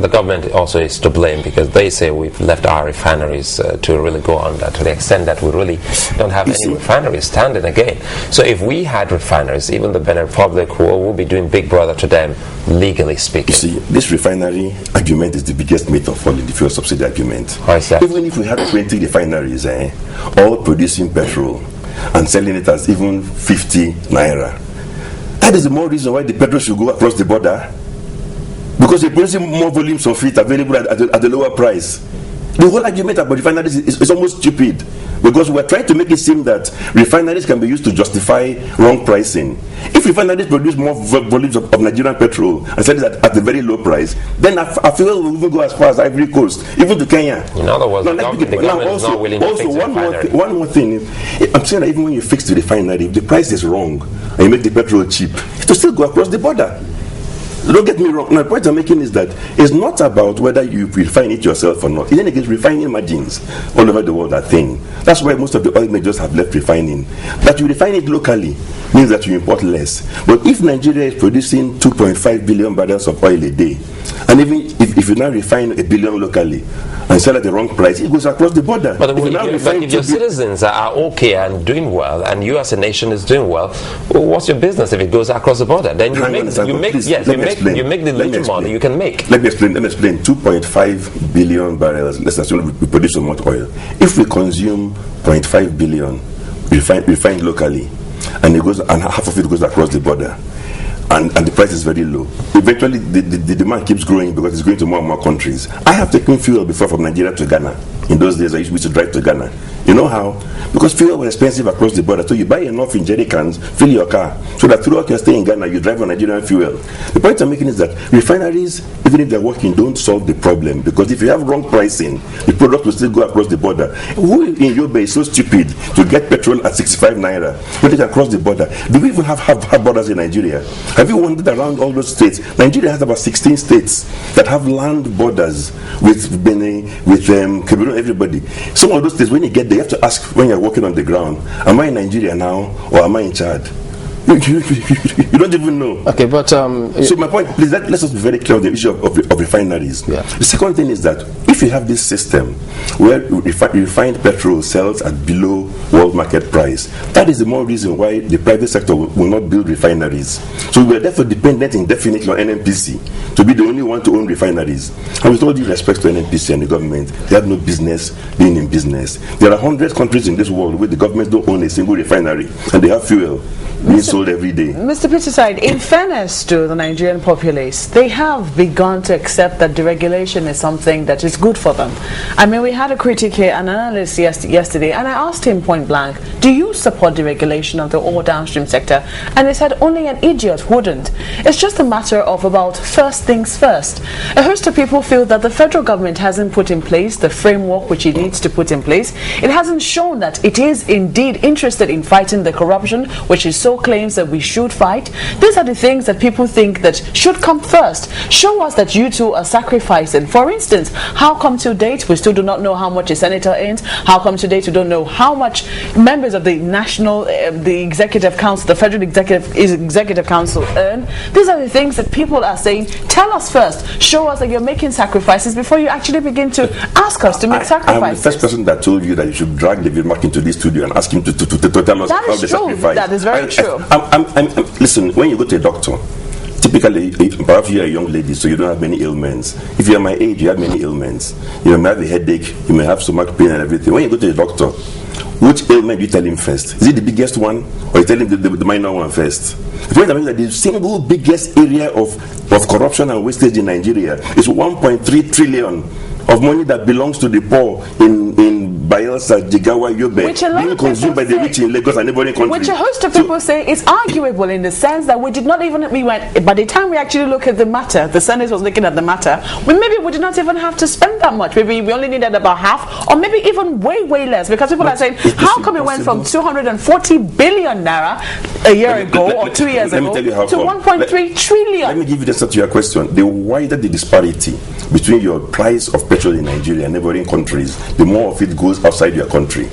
the government also is to blame, because they say we've left our refineries to really go under, to the extent that we really don't have any refineries standing again. So if we had refineries, even the Benin Republic will be doing Big Brother to them, legally speaking. You see, this refinery argument is the biggest myth of all in the fuel subsidy argument. How is that? Even if we had 20 refineries, all producing petrol and selling it as even 50 naira, that is the more reason why the petrol should go across the border, because they're producing more volumes of it available at a lower price. The whole argument about refineries is almost stupid, because we're trying to make it seem that refineries can be used to justify wrong pricing. If refineries produce more volumes of Nigerian petrol and sell it at a very low price, then our fuel will even go as far as Ivory Coast, even to Kenya. In other words, the government is not willing to fix the refinery. One more thing, I'm saying that even when you fix the refinery, if the price is wrong and you make the petrol cheap, it will still go across the border. Don't get me wrong. My point I'm making is that it's not about whether you refine it yourself or not. In any case, refining margins all over the world are thin. That's why most of the oil majors have left refining. That you refine it locally means that you import less. But if Nigeria is producing 2.5 billion barrels of oil a day, and even if you now refine 1 billion locally and sell at the wrong price, it goes across the border. But if your citizens are okay and doing well, and you as a nation is doing well, what's your business if it goes across the border? Then you make the little money you can make. Let me explain. 2.5 billion barrels, let's assume we produce so much oil. If we consume 0.5 billion refined locally, and half of it goes across the border, and the price is very low, eventually the demand keeps growing because it's going to more and more countries. I have taken fuel before from Nigeria to Ghana. In those days, I used to drive to Ghana. You know how? Because fuel was expensive across the border, so you buy enough in jerry cans, fill your car, so that throughout your stay in Ghana, you drive on Nigerian fuel. The point I'm making is that refineries, even if they're working, don't solve the problem, because if you have wrong pricing, the product will still go across the border. Who in Yobe is so stupid to get petrol at 65 naira when they can cross the border? Do we even have borders in Nigeria? Have you wandered around all those states? Nigeria has about 16 states that have land borders with Benin, with Cameroon, everybody. Some of those states, when you get there, you have to ask when you're walking on the ground, am I in Nigeria now or am I in Chad? You don't even know. Okay, but so my point, please, let's just be very clear on the issue of refineries. Yeah. The second thing is that if you have this system where refined petrol sells at below world market price, that is the more reason why the private sector will not build refineries. So we are therefore dependent indefinitely on NNPC to be the only one to own refineries. And with all due respect to NNPC and the government, they have no business being in business. There are 100 countries in this world where the government don't own a single refinery, and they have fuel being sold every day. Mr. Peterside, in fairness to the Nigerian populace, they have begun to accept that deregulation is something that is good for them. I mean, we had a critic here, an analyst yesterday, and I asked him point blank, do you support deregulation of the oil downstream sector? And he said only an idiot wouldn't. It's just a matter of about first things first. A host of people feel that the federal government hasn't put in place the framework which it needs to put in place. It hasn't shown that it is indeed interested in fighting the corruption, which is so claims that we should fight. These are the things that people think that should come first. Show us that you two are sacrificing. For instance, how come to date we still do not know how much a senator earns? How come to date we don't know how much members of the national, the executive council, the federal executive council earn? These are the things that people are saying, tell us first. Show us that you're making sacrifices before you actually begin to ask us to make sacrifices. I'm the first person that told you that you should drag David Mark into this studio and ask him to tell us how they sacrifice. That is very true. Listen, when you go to a doctor, typically, perhaps you're a young lady, so you don't have many ailments. If you're my age, you have many ailments. You may have a headache, you may have stomach pain and everything. When you go to a doctor, which ailment do you tell him first? Is it the biggest one, or you tell him the minor one first? The point I mean that the single biggest area of corruption and wastage in Nigeria is 1.3 trillion of money that belongs to the poor in Bayelsa, Jigawa, Yobe, being consumed by the rich in Lagos and neighboring countries. Which a host of people say is arguable in the sense that we did not even, by the time we actually look at the matter, the Senate was looking at the matter, maybe we did not even have to spend that much. Maybe we only needed about half, or maybe even way less, because people are saying, how come it went from 240 billion naira a year ago or 2 years ago to 1.3 trillion? Let me give you the answer to your question. The wider the disparity between your price of petrol in Nigeria and neighboring countries, the more of it goes outside your country.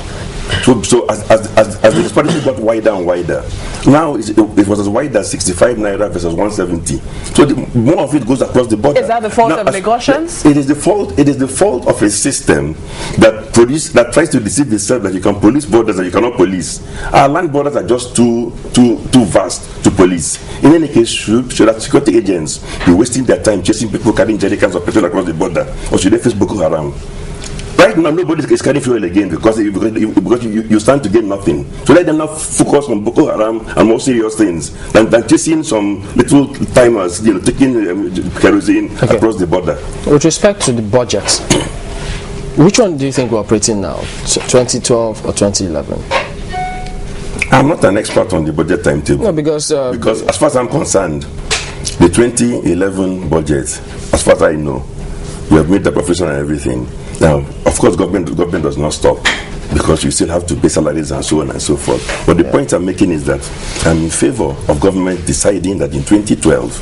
So as the disparity got wider and wider, now it was as wide as 65 naira versus 170. So more of it goes across the border. Is that the fault of Lagosians? It is the fault. It is the fault of a system that tries to deceive itself that you can police borders that you cannot police. Our land borders are just too vast to police. In any case, should our security agents be wasting their time chasing people carrying jerry cans of petrol across the border, or should they face Boko Haram? Right now, nobody is carrying fuel again because you stand to gain nothing. So let them now focus on Boko Haram and more serious things than chasing some little timers, taking kerosene across the border. With respect to the budget, which one do you think we're operating now? 2012 or 2011? I'm not an expert on the budget timetable. No, because as far as I'm concerned, the 2011 budget, as far as I know, we have made the profession and everything. Now, of course, government does not stop because you still have to pay salaries and so on and so forth. But the point I'm making is that I'm in favor of government deciding that in 2012,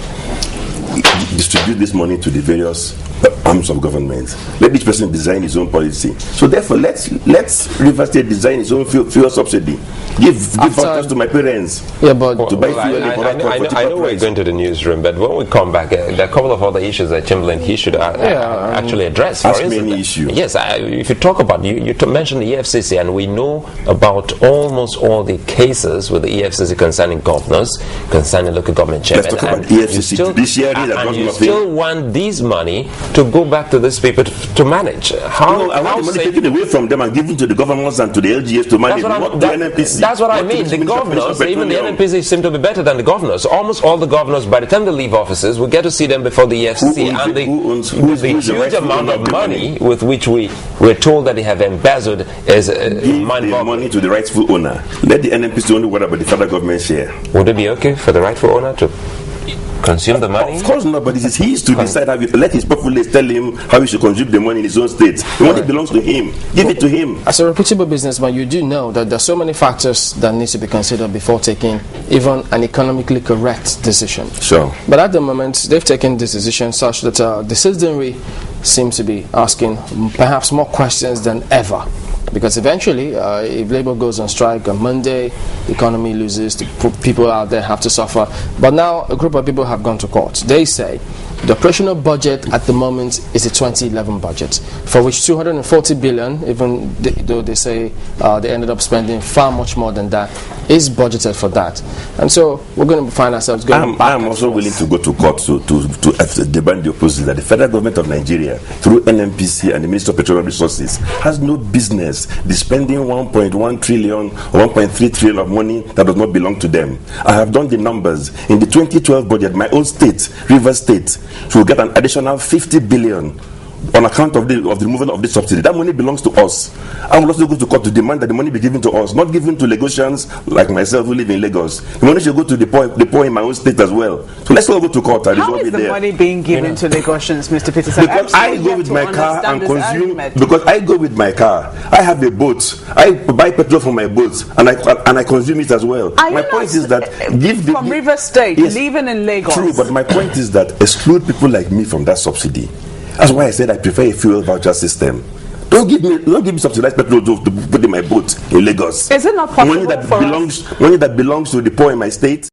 distribute this money to the various arms of government. Let each person design his own policy. So therefore, let's River State design its own fuel subsidy. Give vouchers to my parents. Yeah, but to buy fuel. I know we're going to the newsroom, but when we come back, there are a couple of other issues that Chamberlain he should actually address. Ask me any issue. Yes, if you talk about you mentioned the EFCC, and we know about almost all the cases with the EFCC concerning governors, concerning local government chairmen. Let's talk about EFCC judiciary that got you nothing. Still want these money to go back to these people to manage. I want the money taken away from them and given to the governments and to the LGS to manage. That's what I mean. The governors, even the NNPC, seem to be better than the governors. Almost all the governors, by the time they leave offices, we get to see them before the EFCC. And the huge amount of money with which we're told that they have embezzled is mind-boggling. Money to the rightful owner. Let the NNPC only worry about the federal government share. Would it be okay for the rightful owner to consume the money? Of course not, but it is his to decide how let his populace tell him how he should consume the money in his own state. The money belongs to him. Give it to him. As a reputable businessman, you do know that there are so many factors that need to be considered before taking even an economically correct decision. Sure. But at the moment, they've taken this decision such that the citizenry seems to be asking perhaps more questions than ever. Because eventually, if Labour goes on strike on Monday, the economy loses, the people out there have to suffer. But now, a group of people have gone to court. They say the operational budget at the moment is the 2011 budget, for which 240 billion, even though they say they ended up spending far much more than that, is budgeted for that. And so, we're going to find ourselves going back. I'm also willing to go to court to demand the opposite, that the federal government of Nigeria, through NNPC and the Ministry of Petroleum Resources, has no business spending 1.1 trillion or 1.3 trillion of money that does not belong to them. I have done the numbers. In the 2012 budget, my own state, River State, will get an additional 50 billion on account of the removal of the subsidy. That money belongs to us. I will also go to court to demand that the money be given to us, not given to Lagosians like myself who live in Lagos. The money should go to the poor in my own state as well. So let's all go to court and resolve it there. How is the money being given to Lagosians, Mr. Peterside? Because I go with my car and consume. Because I go with my car. I have a boat. I buy petrol from my boat and I consume it as well. My point is that from River State, living in Lagos. True, but my point is that exclude people like me from that subsidy. That's why I said I prefer a fuel voucher system. Don't give me subsidized petrol to put in my boat in Lagos. Is it not possible money that belongs to the poor in my state?